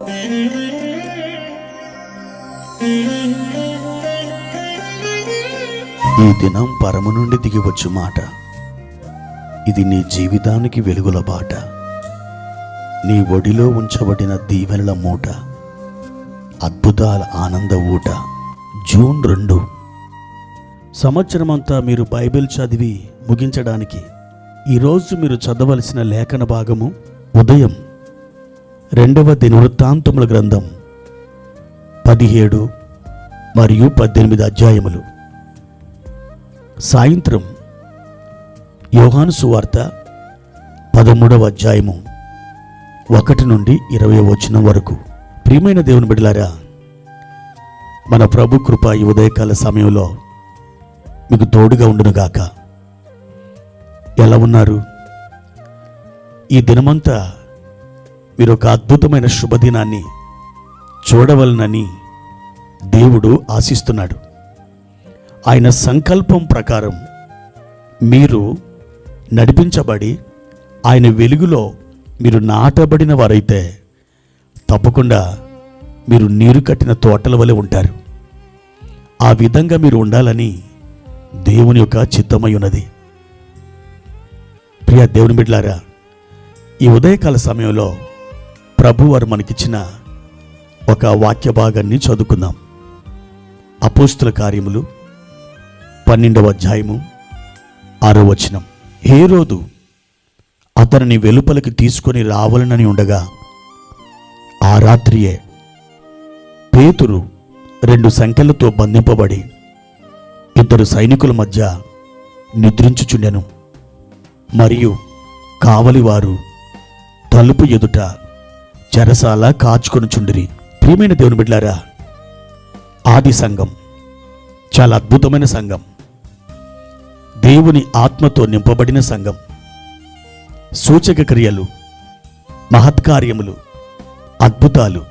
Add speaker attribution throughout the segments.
Speaker 1: ఈ దినం పరము నుండి దిగివచ్చు మాట. ఇది నీ జీవితానికి వెలుగుల బాట. నీ ఒడిలో ఉంచబడిన దీవెనల మూట, అద్భుతాల ఆనంద ఊట. జూన్ 2. సంవత్సరమంతా మీరు బైబిల్ చదివి ముగించడానికి ఈరోజు మీరు చదవలసిన లేఖన భాగము ఉదయం 2వ దినవృత్తాంతముల గ్రంథం 17 మరియు 18 అధ్యాయములు. సాయంత్రం యోహాను సువార్త 13వ అధ్యాయము 1 నుండి 20వ వచనం వరకు. ప్రియమైన దేవుని బిడ్డలారా, మన ప్రభు కృప ఈ ఉదయకాల సమయంలో మీకు తోడుగా ఉండునుగాక. ఎలా ఉన్నారు? ఈ దినమంతా మీరు ఒక అద్భుతమైన శుభదినాన్ని చూడవలనని దేవుడు ఆశిస్తున్నాడు. ఆయన సంకల్పం ప్రకారం మీరు నడిపించబడి ఆయన వెలుగులో మీరు నాటబడిన వారైతే తప్పకుండా మీరు నీరు కట్టిన తోటల వలె ఉంటారు. ఆ విధంగా మీరు ఉండాలని దేవుని యొక్క చిత్తమై ఉన్నది. ప్రియ దేవుని బిడ్డలారా, ఈ ఉదయకాల సమయంలో ప్రభువారు మనకిచ్చిన ఒక వాక్య భాగాన్ని చదువుకుందాం. అపోస్తుల కార్యములు 12వ అధ్యాయము 6వ వచనం. హేరోదు అతనిని వెలుపలికి తీసుకొని రావాలనని ఉండగా ఆ రాత్రియే పేతురు 2 సంకెళ్లతో బంధింపబడి 2 సైనికుల మధ్య నిద్రించుచుండెను. మరియు కావలివారు తలుపు ఎదుట చెరసాల కాచుకొనుచుండిరి. ప్రియమైన దేవుని బిడ్డలారా, ఆది సంఘం చాలా అద్భుతమైన సంఘం, దేవుని ఆత్మతో నింపబడిన సంఘం. సూచక క్రియలు, మహత్కార్యములు, అద్భుతాలు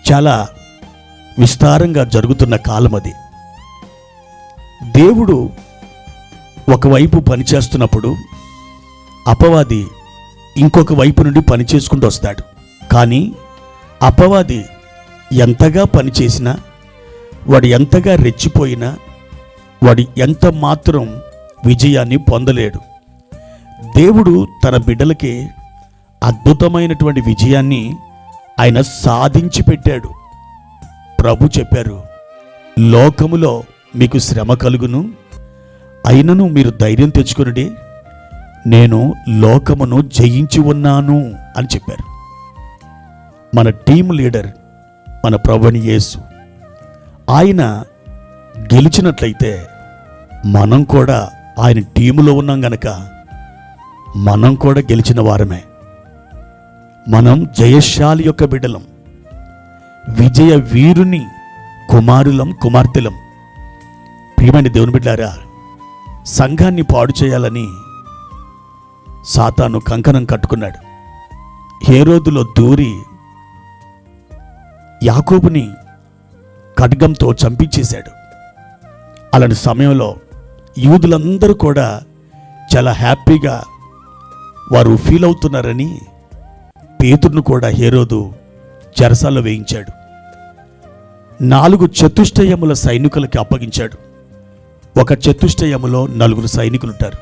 Speaker 1: చాలా విస్తారంగా జరుగుతున్న కాలం అది. దేవుడు ఒకవైపు పనిచేస్తున్నప్పుడు అపవాది ఇంకొక వైపు నుండి పనిచేసుకుంటూ వస్తాడు. కానీ అపవాది ఎంతగా పనిచేసినా, వాడు ఎంతగా రెచ్చిపోయినా, వాడు ఎంత మాత్రం విజయాన్ని పొందలేడు. దేవుడు తన బిడ్డలకి అద్భుతమైనటువంటి విజయాన్ని ఆయన సాధించి పెట్టాడు. ప్రభు చెప్పారు, లోకములో మీకు శ్రమ కలుగును, అయినను మీరు ధైర్యం తెచ్చుకొనుడి, నేను లోకమును జయించి ఉన్నాను అని చెప్పారు. మన టీం లీడర్ మన ప్రభుని యేసు. ఆయన గెలిచినట్లయితే మనం కూడా ఆయన టీములో ఉన్నాం గనక మనం కూడా గెలిచిన వారమే. మనం జయశాలి యొక్క బిడ్డలం, విజయ వీరుని కుమారులం, కుమార్తెలం. ప్రియమైన దేవుని బిడ్డలారా, సంఘాన్ని పాడు చేయాలని సాతాను కంకణం కట్టుకున్నాడు. హేరోదులో దూరి యాకోబుని ఖడ్గంతో చంపించేశాడు. అలాంటి సమయంలో యూదులందరూ కూడా చాలా హ్యాపీగా వారు ఫీల్ అవుతున్నారని పేతురును కూడా హేరోదు చెరసాల్లో వేయించాడు. 4 చతుష్టయముల సైనికులకి అప్పగించాడు. ఒక చతుష్టయములో 4 సైనికులు ఉంటారు.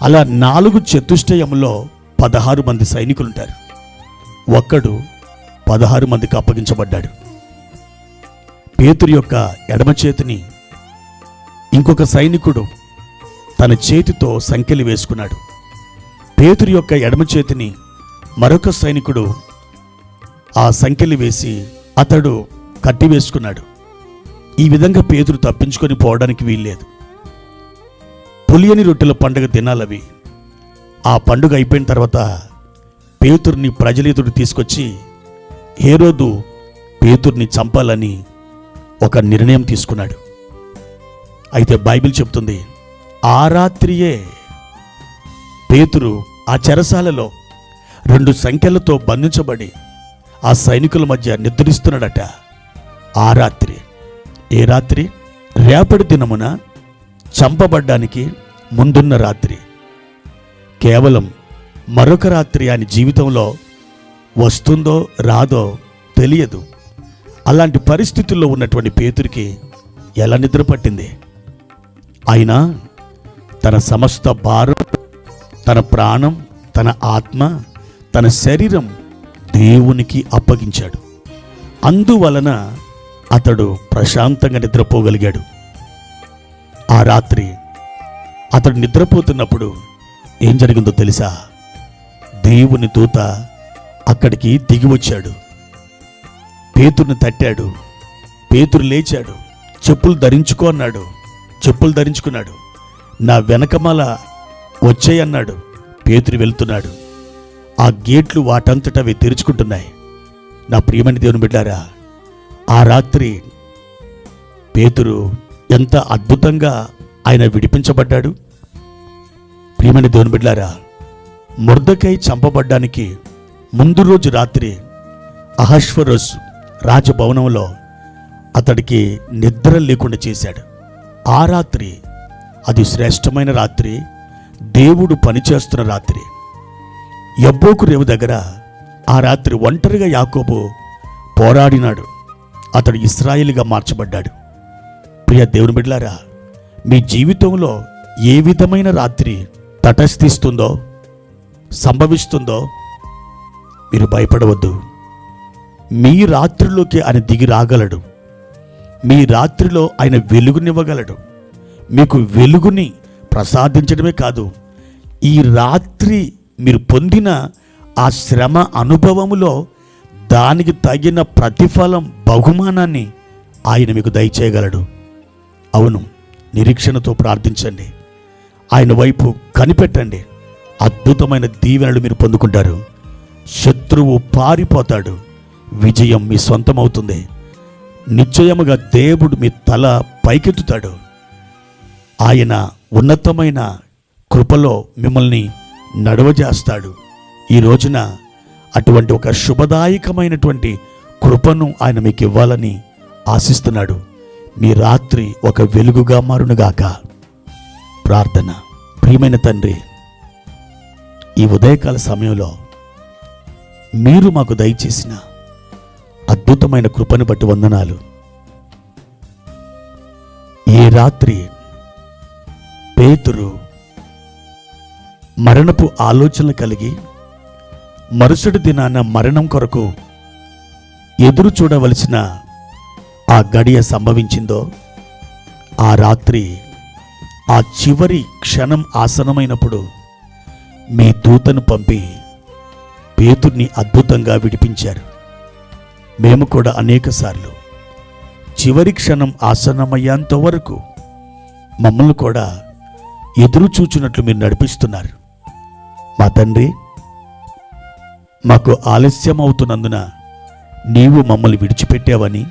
Speaker 1: అలా 4 చతుష్టయములో 16 మంది సైనికులు ఉంటారు. ఒక్కడు 16 మందికి అప్పగించబడ్డాడు. పేతురు యొక్క ఎడమ చేతిని ఇంకొక సైనికుడు తన చేతితో సంకెలి వేసుకున్నాడు. పేతురు యొక్క ఎడమ చేతిని మరొక సైనికుడు ఆ సంకెలి వేసి అతడు కట్టి వేసుకున్నాడు. ఈ విధంగా పేతురు తప్పించుకొని పోవడానికి వీల్లేదు. పులియని రొట్టెల పండుగ దినాలవి. ఆ పండుగ అయిపోయిన తర్వాత పేతురుని ప్రజల ఎదురు తీసుకొచ్చి హేరోదు పేతురుని చంపాలని ఒక నిర్ణయం తీసుకున్నాడు. అయితే బైబిల్ చెప్తుంది, ఆ రాత్రియే పేతురు ఆ చెరసాలలో 2 సంకెళ్లతో బంధించబడి ఆ సైనికుల మధ్య నిద్రిస్తున్నాడట. ఆ రాత్రి. ఏ రాత్రి? రేపటి దినమున చంపబడ్డానికి ముందున్న రాత్రి. కేవలం మరొక రాత్రి ఆయన జీవితంలో వస్తుందో రాదో తెలియదు. అలాంటి పరిస్థితుల్లో ఉన్నటువంటి పేతురికి ఎలా నిద్ర పట్టింది? అయినా తన సమస్త భారం, తన ప్రాణం, తన ఆత్మ, తన శరీరం దేవునికి అప్పగించాడు. అందువలన అతడు ప్రశాంతంగా నిద్రపోగలిగాడు. ఆ రాత్రి అతడు నిద్రపోతున్నప్పుడు ఏం జరిగిందో తెలుసా? దేవుని దూత అక్కడికి దిగి వచ్చాడు. పేతురుని తట్టాడు. పేతురు లేచాడు. చెప్పులు ధరించుకో అన్నాడు. చెప్పులు ధరించుకున్నాడు. నా వెనకమాల వచ్చేయన్నాడు. పేతురు వెళ్తున్నాడు. ఆ గేట్లు వాటంతట అవి తెరుచుకుంటున్నాయి. నా ప్రియమైన దేవుని బిడ్డారా, ఆ రాత్రి పేతురు ఎంత అద్భుతంగా ఆయన విడిపించబడ్డాడు. ప్రియమైన దేవుని బిడ్డారా, మొర్దెకై చంపబడ్డానికి ముందు రోజు రాత్రి అహష్వరోషు రాజభవనంలో అతడికి నిద్ర లేకుండా చేశాడు. ఆ రాత్రి అది శ్రేష్టమైన రాత్రి, దేవుడు పనిచేస్తున్న రాత్రి. యబ్బోకు రేవు దగ్గర ఆ రాత్రి ఒంటరిగా యాకోబు పోరాడినాడు. అతడు ఇశ్రాయేలుగా మార్చబడ్డాడు. ప్రియ దేవుని బిడ్డలారా, మీ జీవితంలో ఏ విధమైన రాత్రి తటస్థిస్తుందో, సంభవిస్తుందో మీరు భయపడవద్దు. మీ రాత్రిలోకి ఆయన దిగి రాగలడు. మీ రాత్రిలో ఆయన వెలుగునివ్వగలడు. మీకు వెలుగుని ప్రసాదించడమే కాదు, ఈ రాత్రి మీరు పొందిన ఆ శ్రమ అనుభవములో దానికి తగిన ప్రతిఫలం, బహుమానాన్ని ఆయన మీకు దయచేయగలడు. అవును, నిరీక్షణతో ప్రార్థించండి. ఆయన వైపు కనిపెట్టండి. అద్భుతమైన దీవెనలు మీరు పొందుకుంటారు. శత్రువు పారిపోతాడు. విజయం మీ సొంతమవుతుంది. నిశ్చయముగా దేవుడు మీ తల పైకెత్తుతాడు. ఆయన ఉన్నతమైన కృపలో మిమ్మల్ని నడవజేస్తాడు. ఈ రోజున అటువంటి ఒక శుభదాయకమైనటువంటి కృపను ఆయన మీకు ఇవ్వాలని ఆశిస్తున్నాడు. మీ రాత్రి ఒక వెలుగుగా మారునుగాక. ప్రార్థన. ప్రియమైన తండ్రి, ఈ ఉదయకాల సమయంలో మీరు మాకు దయచేసిన అద్భుతమైన కృపను బట్టి వందనాలు. ఏ రాత్రి పేతురు మరణపు ఆలోచనలు కలిగి మరుసటి దినాన మరణం కొరకు ఎదురు చూడవలసిన ఆ గడియ సంభవించిందో, ఆ రాత్రి ఆ చివరి క్షణం ఆసనమైనప్పుడు మీ దూతను పంపి పేతుర్ని అద్భుతంగా విడిపించారు. మేము కూడా అనేకసార్లు చివరి క్షణం ఆసన్నమయ్యేంత వరకు మమ్మల్ని కూడా ఎదురు చూచినట్లు మీరు నడిపిస్తున్నారు. మా తండ్రి, మాకు ఆలస్యం అవుతున్నందున నీవు మమ్మల్ని విడిచిపెట్టావని,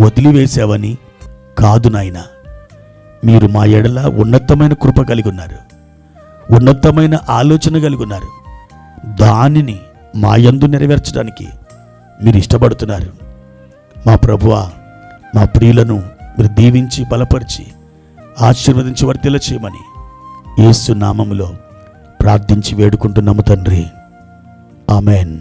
Speaker 1: వదిలివేశావని కాదు నాయనా. మీరు మా ఎడల ఉన్నతమైన కృప కలిగి ఉన్నారు. ఉన్నతమైన ఆలోచన కలిగి ఉన్నారు. దానిని మా యందు నెరవేర్చడానికి మీరు ఇష్టపడుతున్నారు. మా ప్రభువా, మా ప్రియులను మీరు దీవించి బలపరిచి ఆశీర్వదించి వర్ధిల్ల చేయమని యేసు నామములో ప్రార్థించి వేడుకుంటున్నాము తండ్రి. ఆమెన్.